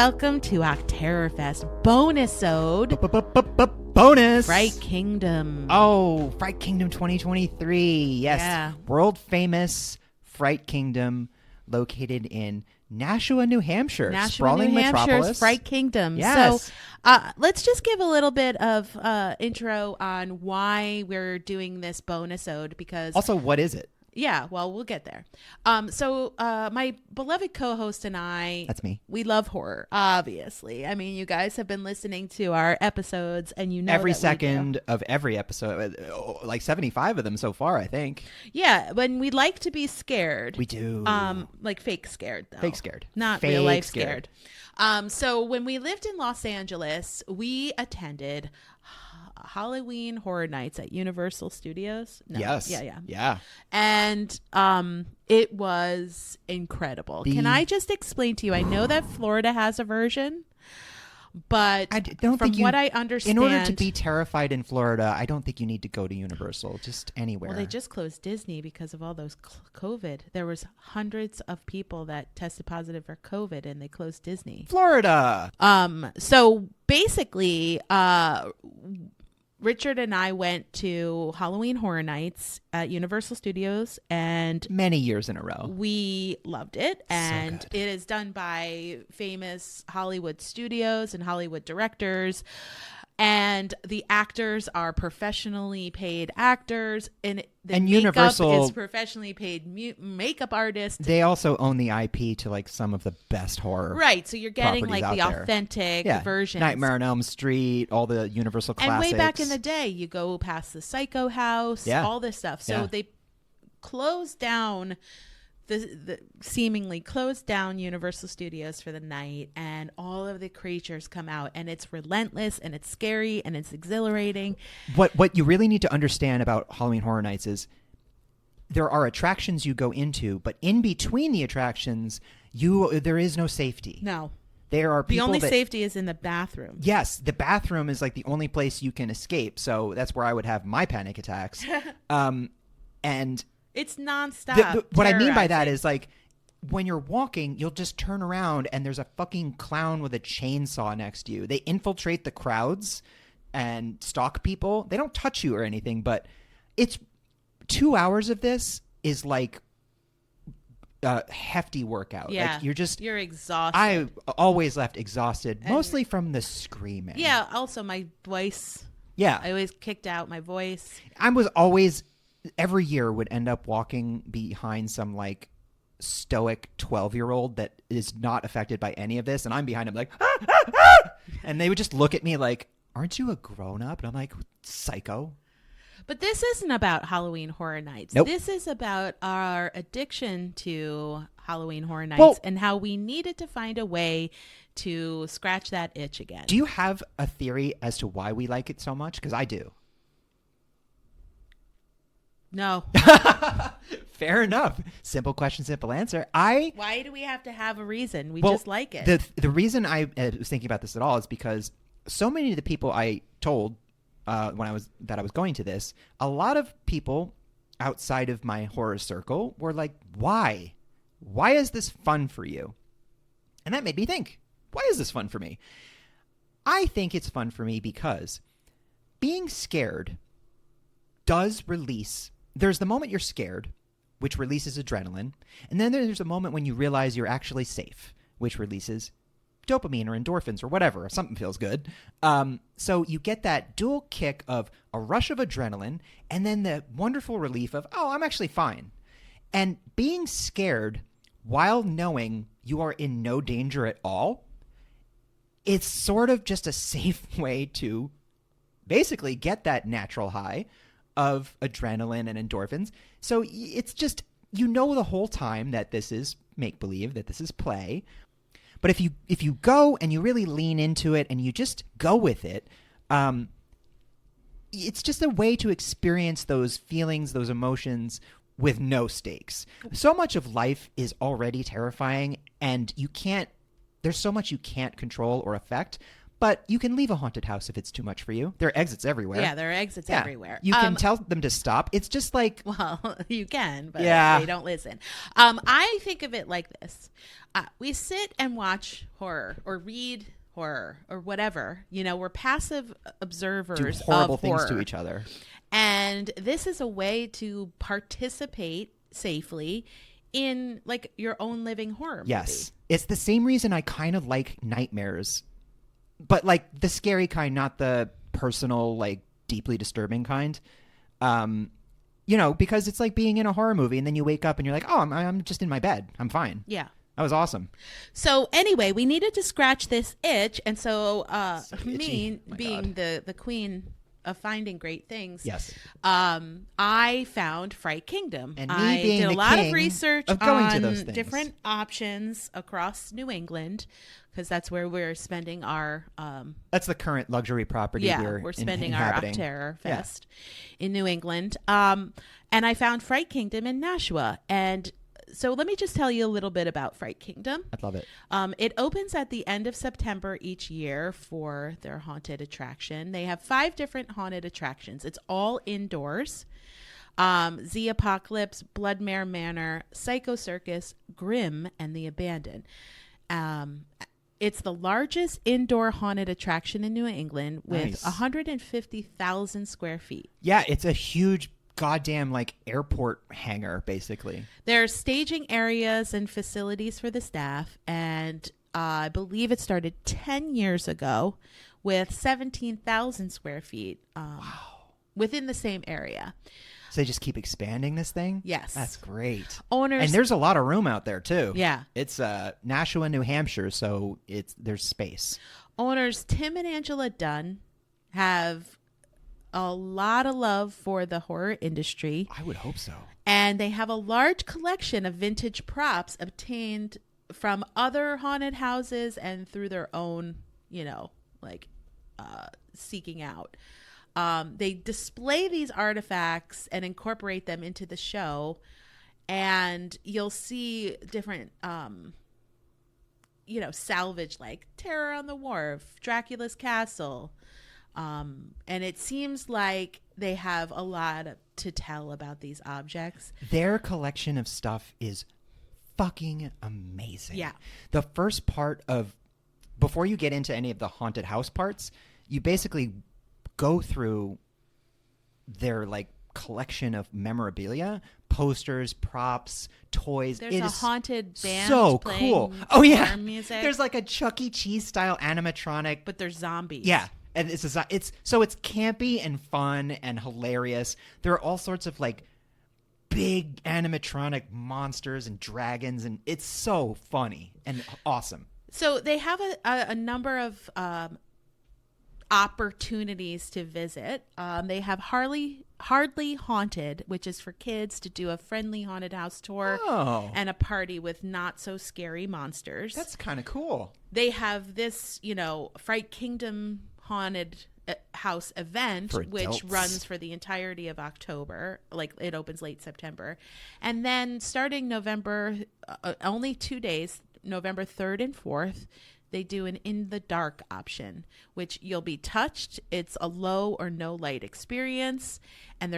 welcome to Octerrorfest bonusode. Bonus! Fright Kingdom. Oh, Fright Kingdom 2023. Yes. Yeah. World famous Fright Kingdom located in Nashua, New Hampshire. Sprawling New Hampshire's metropolis. Fright Kingdom. Yes. So let's just give a little bit of intro on why we're doing this bonusode, because Also, what is it? yeah, well, we'll get there. So my beloved co-host and I, That's me. we love horror, obviously. I mean, you guys have been listening to our episodes and you know Every that we do. second of every episode, like 75 of them so far, I think. Yeah, when we like to be scared. We do. Like fake scared, though. Fake scared. Not Fake real life scared. So when we lived in Los Angeles, we attended Halloween Horror Nights at Universal Studios. No, Yes. Yeah. And it was incredible. Can I just explain to you? I know that Florida has a version, but I don't from think what I understand, in order to be terrified in Florida, I don't think you need to go to Universal. Just anywhere. well, they just closed Disney because of all those COVID. There was hundreds of people that tested positive for COVID, and they closed Disney. Florida. So basically, Richard and I went to Halloween Horror Nights at Universal Studios, and Many years in a row. we loved it. And good. it is done by famous Hollywood studios and Hollywood directors. And the actors are professionally paid actors, and the And makeup Universal- is professionally paid makeup artists. They also own the IP to like some of the best horror. Right, so you're getting properties like the out there. authentic Yeah. versions. Nightmare on Elm Street, all the Universal classics. And way back in the day, you go past the Psycho House, Yeah. all this stuff. So Yeah. they closed down the seemingly closed down Universal Studios for the night, and all of the creatures come out, and it's relentless, and it's scary, and it's exhilarating. What you really need to understand about Halloween Horror Nights is there are attractions you go into, but in between the attractions, there is no safety. No, There are the people only that, safety is in the bathroom. Yes, the bathroom is like the only place you can escape. So that's where I would have my panic attacks. And It's nonstop. what I mean by that terrorizing. is like when you're walking, you'll just turn around and there's a fucking clown with a chainsaw next to you. They infiltrate the crowds and stalk people. They don't touch you or anything, but it's 2 hours of this is like a hefty workout. Yeah, Like you're exhausted. I always left exhausted, mostly from the screaming. Yeah. Also, my voice. Yeah. I always kicked out my voice. I was always, every year would end up walking behind some like stoic 12-year-old that is not affected by any of this. And I'm behind him like, and they would just look at me like, aren't you a grown up? And I'm like, psycho. But this isn't about Halloween Horror Nights. Nope. This is about our addiction to Halloween Horror Nights, Well- and how we needed to find a way to scratch that itch again. Do you have a theory as to why we like it so much? Because I do. No. Fair enough. Simple question, simple answer. Why do we have to have a reason? We Well, just like it. The reason I was thinking about this at all is because so many of the people I told when I was going to this, a lot of people outside of my horror circle were like, "Why? Why is this fun for you?" And that made me think, why is this fun for me? I think it's fun for me because being scared does release. There's the moment you're scared, which releases adrenaline. And then there's a moment when you realize you're actually safe, which releases dopamine or endorphins or whatever. Something feels good. So you get that dual kick of a rush of adrenaline and then the wonderful relief of, oh, I'm actually fine. And being scared while knowing you are in no danger at all, it's sort of just a safe way to basically get that natural high of adrenaline and endorphins. So it's just, you know, the whole time that this is make-believe, that this is play. But if you go and you really lean into it and you just go with it, it's just a way to experience those feelings, those emotions with no stakes. So much of life is already terrifying, and there's so much you can't control or affect. but you can leave a haunted house if it's too much for you. There are exits everywhere. Yeah, there are exits everywhere. You can tell them to stop. It's just like... Well, you can, but Yeah. they don't listen. I think of it like this. We sit and watch horror or read horror or whatever. You know, we're passive observers do horrible of things horror. to each other. And this is a way to participate safely in like your own living horror movie. Yes. It's the same reason I kind of like nightmares, but like the scary kind, not the personal, like deeply disturbing kind. You know, because it's like being in a horror movie and then you wake up and you're like, oh, I'm just in my bed. I'm fine. Yeah. That was awesome. So anyway, we needed to scratch this itch. And so, itchy. me My being God. the queen of finding great things. Yes. I found Fright Kingdom. And me I being did a the lot of king research of going to on those things. different options across New England because that's where we're spending our That's the current luxury property we're spending our inhabiting. Octerrorfest in New England. And I found Fright Kingdom in Nashua. And so let me just tell you a little bit about Fright Kingdom. I'd love it. It opens at the end of September each year for their haunted attraction. They have 5 different haunted attractions. It's all indoors. Z Apocalypse, Bloodmare Manor, Psycho Circus, Grimm, and The Abandoned. It's the largest indoor haunted attraction in New England with Nice. 150,000 square feet. Yeah, it's a huge goddamn like airport hangar, basically. There's staging areas and facilities for the staff, and I believe it started 10 years ago with 17,000 square feet within the same area. So they just keep expanding this thing? Yes. That's great. Owners, And there's a lot of room out there, too. Yeah. It's Nashua, New Hampshire, so there's space. Owners Tim and Angela Dunn have a lot of love for the horror industry. I would hope so. And they have a large collection of vintage props obtained from other haunted houses and through their own, seeking out. They display these artifacts and incorporate them into the show. And you'll see different, salvage like Terror on the Wharf, Dracula's Castle. And it seems like they have a lot to tell about these objects. Their collection of stuff is fucking amazing. Yeah. The first part before you get into any of the haunted house parts, you basically go through their like collection of memorabilia, posters, props, toys. There's it a is haunted band so playing cool. Oh yeah, farm music. There's like a Chuck E. Cheese style animatronic, but there's zombies. yeah. And it's campy and fun and hilarious. There are all sorts of like big animatronic monsters and dragons, and it's so funny and awesome. So they have a number of opportunities to visit. They have Hardly Haunted, which is for kids to do a friendly haunted house tour and a party with not so scary monsters. That's kind of cool. They have this, Fright Kingdom haunted house event, For which adults. runs for the entirety of October. Like it opens late September. And then starting November, only 2 days, November 3rd and 4th, they do an in the dark option, which you'll be touched. It's a low or no light experience. And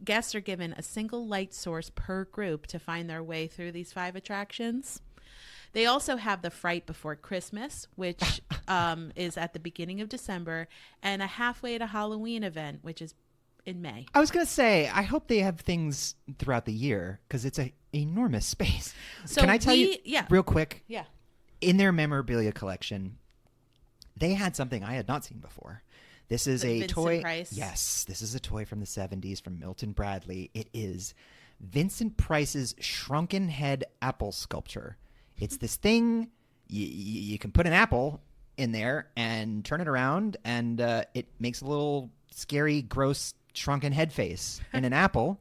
guests are given a single light source per group to find their way through these 5 attractions. They also have the Fright Before Christmas, which is at the beginning of December, and a halfway to Halloween event, which is in May. I was going to say, I hope they have things throughout the year because it's an enormous space. So Can I tell you real quick? Yeah. In their memorabilia collection, they had something I had not seen before. This is a Vincent toy. Price. Yes, this is a toy from the 70s from Milton Bradley. It is Vincent Price's shrunken head apple sculpture. It's this thing, you can put an apple in there and turn it around, and it makes a little scary, gross, shrunken head face in an apple.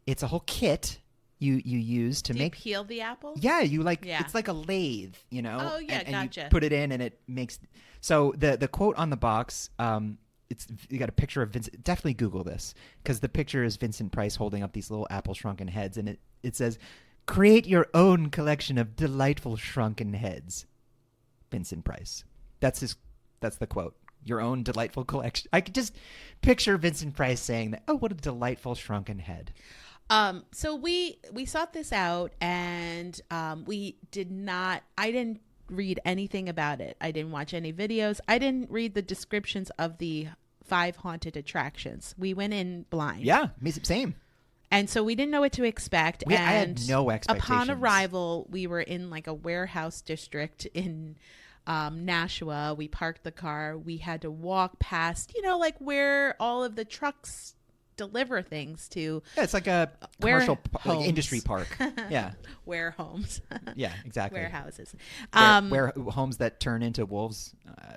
It's a whole kit you use to make... Do you peel the apple? Yeah, Yeah. It's like a lathe, Oh, yeah, and gotcha. you put it in and it makes... So the quote on the box, you got a picture of Vincent. Definitely Google this, because the picture is Vincent Price holding up these little apple shrunken heads, and it says, "Create your own collection of delightful shrunken heads." Vincent Price. That's the quote. Your own delightful collection. I could just picture Vincent Price saying that. Oh, what a delightful shrunken head. So we sought this out, and I didn't read anything about it. I didn't watch any videos. I didn't read the descriptions of the 5 haunted attractions. We went in blind. Yeah, same. And so we didn't know what to expect. I had no expectations. Upon arrival, we were in like a warehouse district in Nashua. We parked the car. We had to walk past, like where all of the trucks deliver things to. Yeah, it's like a commercial industry park. Yeah. Ware homes. Yeah, exactly. Warehouses. Where homes that turn into wolves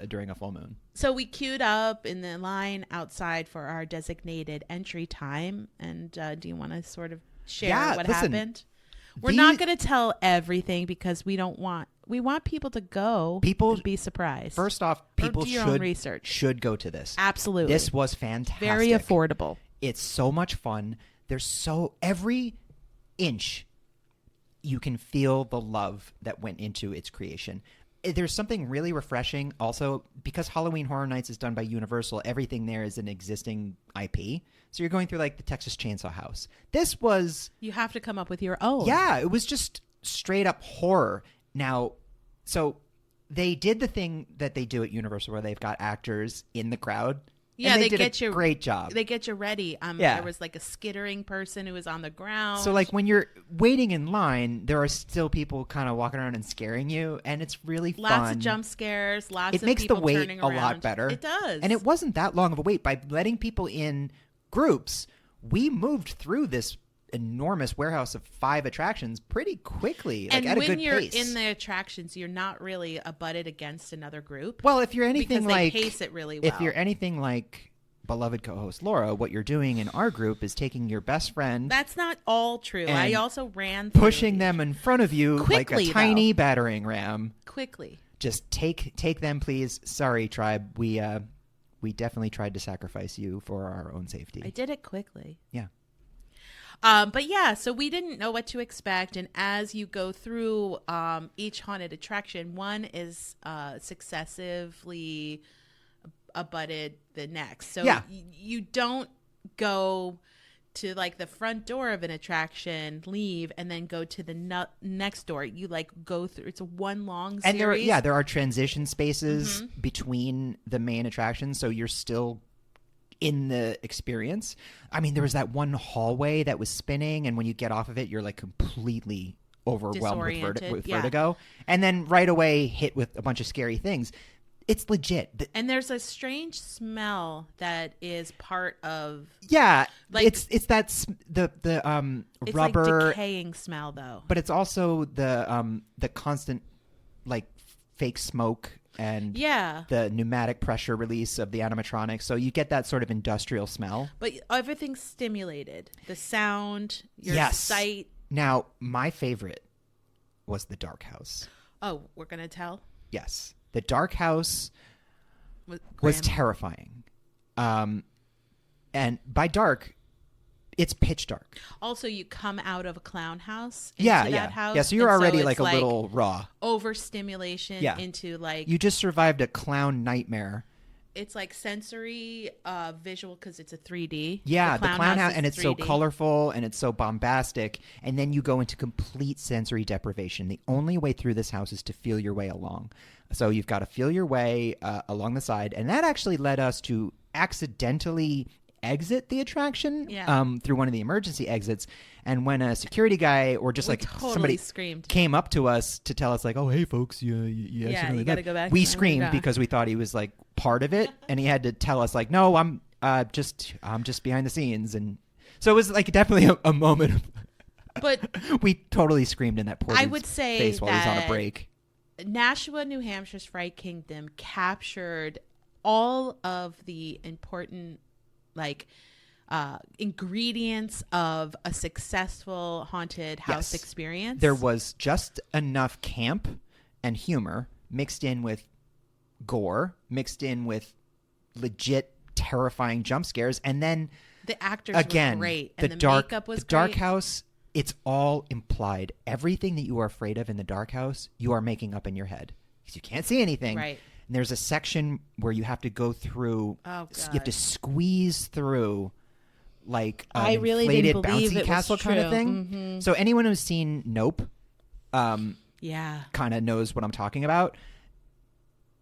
during a full moon. So we queued up in the line outside for our designated entry time. And do you want to sort of share what happened? We're not going to tell everything because we want people to go and be surprised. First off, people should go to this. Absolutely. This was fantastic. Very affordable. It's so much fun. Every inch you can feel the love that went into its creation. There's something really refreshing also because Halloween Horror Nights is done by Universal. Everything there is an existing IP. So you're going through like the Texas Chainsaw House. This was... You have to come up with your own. Yeah, it was just straight up horror. Now, so they did the thing that they do at Universal where they've got actors in the crowd. Yeah, they did a great job. They get you ready. There was like a skittering person who was on the ground. So like when you're waiting in line, there are still people kind of walking around and scaring you, and it's really fun. Lots of jump scares, lots of people turning around. It makes the wait a lot better. It does. And it wasn't that long of a wait. By letting people in groups, we moved through this enormous warehouse of 5 attractions pretty quickly, and at a good pace. And when you're in the attractions, you're not really abutted against another group. Well, if you're anything because they pace it really well. If you're anything like beloved co-host Laura, what you're doing in our group is taking your best friend. That's not all true. I also ran through pushing them in front of you quickly, like a tiny battering ram. Quickly. Just take them, please. Sorry, tribe. We definitely tried to sacrifice you for our own safety. I did it quickly. Yeah. But yeah, so we didn't know what to expect. And as you go through each haunted attraction, one is successively abutted the next. So you don't go to like the front door of an attraction, leave, and then go to the next door. You like go through. It's a one long series. And there are transition spaces between the main attractions, so you're still in the experience. I mean, there was that one hallway that was spinning, and when you get off of it, you're like completely overwhelmed with vertigo, and then right away hit with a bunch of scary things. It's legit. And there's a strange smell that is part of... Yeah, like, it's the it's rubber... like decaying smell, though. But it's also the constant, like, fake smoke and the pneumatic pressure release of the animatronics. So you get that sort of industrial smell. But everything's stimulated. The sound, your sight. Now, my favorite was the Dark House. Oh, we're going to tell? Yes. The Dark House was terrifying. And by dark, it's pitch dark. Also, you come out of a clown house into that house. Yeah, so you're already like a little raw. Overstimulation into like... You just survived a clown nightmare. It's like sensory visual because it's a 3D. Yeah, the clown house, and it's 3D. so colorful and it's so bombastic. And then you go into complete sensory deprivation. The only way through this house is to feel your way along. So you've got to feel your way along the side. And that actually led us to accidentally exit the attraction through one of the emergency exits. And when a security guy or just somebody screamed, came up to us to tell us like, oh, hey, folks, you got to go back. We screamed because we thought he was like part of it. And he had to tell us like, no, I'm just behind the scenes. And so it was like definitely a moment. But we totally screamed in that poor I would say face while he was on a break. Nashua, New Hampshire's Fright Kingdom captured all of the important ingredients of a successful haunted house experience. There was just enough camp and humor mixed in with gore, mixed in with legit terrifying jump scares, and then the actors were great, and the makeup was great. The Dark House, it's all implied. Everything that you are afraid of in the Dark House, you are making up in your head because you can't see anything. Right. And there's a section where you have to go through. Oh, You have God. to squeeze through like an I really inflated didn't believe bouncy it was castle kind of true. thing. Mhm. So anyone who's seen Nope Yeah. kind of knows what I'm talking about.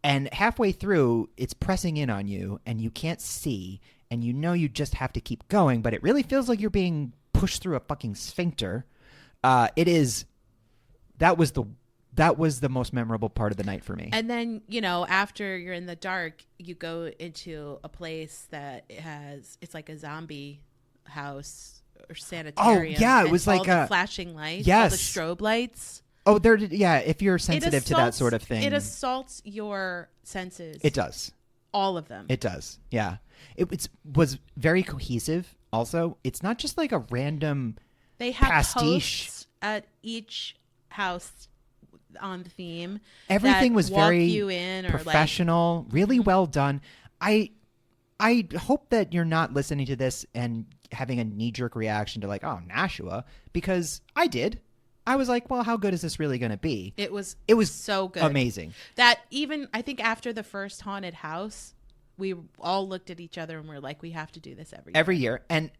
And halfway through, it's pressing in on you, and you can't see, and you know you just have to keep going, but it really feels like you're being pushed through a fucking sphincter. It is. That was the most memorable part of the night for me. And then, you know, after you're in the dark, you go into a place that it's like a zombie house or sanitarium. Oh, yeah, it and was all like the a flashing lights, yes. all the strobe lights. Oh, if you're sensitive to that sort of thing. It assaults your senses. It does. All of them. It does. Yeah. It was very cohesive also. It's not just like a random They have pastiche. hosts at each house on theme. Everything that was walk very you in or professional, really well done. I hope that you're not listening to this and having a knee-jerk reaction to like, oh, Nashua, because I did. I was like, well, how good is this really going to be? It was so good. Amazing. That even, I think after the first haunted house, we all looked at each other and we're like, we have to do this every year. And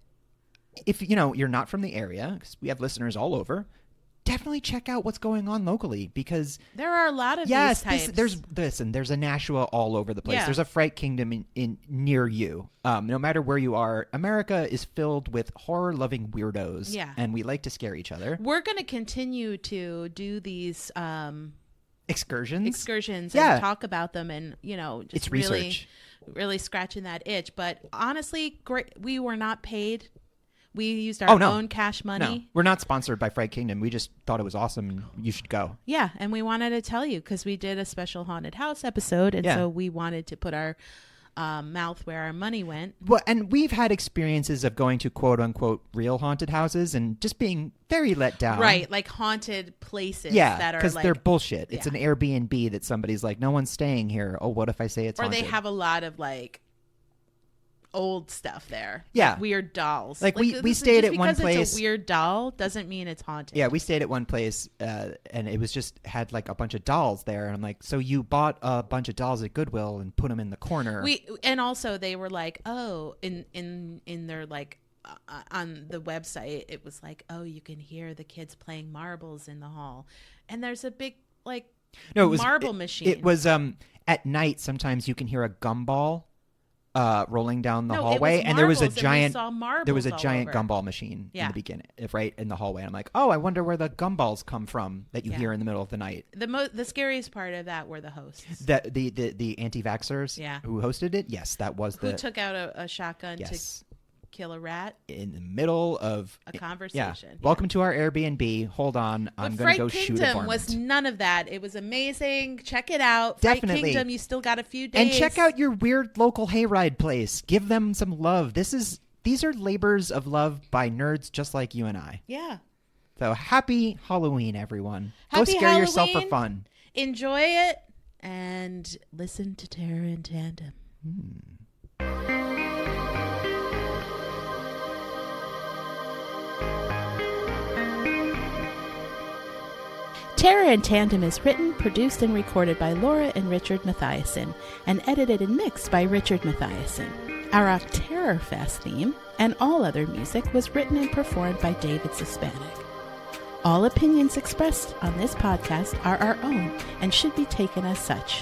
if, you're not from the area, because we have listeners all over, definitely check out what's going on locally, because there are a lot of these types. There's a Nashua all over the place. Yeah. There's a Fright Kingdom in near you. No matter where you are, America is filled with horror-loving weirdos. Yeah. And we like to scare each other. We're going to continue to do these excursions and talk about them, and just it's really research. Really scratching that itch. But honestly, great. We were not paid. We used our own cash money. No, we're not sponsored by Fright Kingdom. We just thought it was awesome and you should go. Yeah, and we wanted to tell you because we did a special haunted house episode, and so we wanted to put our mouth where our money went. Well, and we've had experiences of going to quote-unquote real haunted houses and just being very let down. Right, like haunted places that are because like... they're bullshit. It's an Airbnb that somebody's like, no one's staying here. Oh, what if I say it's haunted? Or they have a lot of like old stuff there. Yeah. Like weird dolls. Like we stayed at one place. It's a weird doll doesn't mean it's haunted. Yeah, we stayed at one place and it was just had like a bunch of dolls there. And I'm like, so you bought a bunch of dolls at Goodwill and put them in the corner. And also they were like, oh, in their like on the website, it was like, oh, you can hear the kids playing marbles in the hall. And there's a big like marble machine. It was at night sometimes you can hear a gumball rolling down the hallway, and there was a giant gumball machine in the beginning, right in the hallway. And I'm like, oh, I wonder where the gumballs come from that you hear in the middle of the night. The scariest part of that were the hosts. The anti-vaxxers who hosted it. Yes, that was who took out a shotgun to kill a rat in the middle of a conversation. Welcome to our Airbnb. Hold on, I'm going to go shoot a varmint. Was none of that. It was amazing. Check it out. Definitely. Fright Kingdom, you still got a few days. And check out your weird local hayride place. Give them some love. These are labors of love by nerds just like you and I. Yeah. So happy Halloween, everyone. Happy go scare Halloween. yourself for fun. Enjoy it and listen to Terror in Tandem. Terror in Tandem is written, produced, and recorded by Laura and Richard Mathiasen, and edited and mixed by Richard Mathiasen. Our Octerrorfest theme and all other music was written and performed by David Suspanic. All opinions expressed on this podcast are our own and should be taken as such.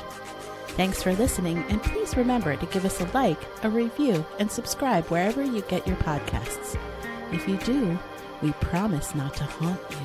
Thanks for listening, and please remember to give us a like, a review, and subscribe wherever you get your podcasts. If you do, we promise not to haunt you.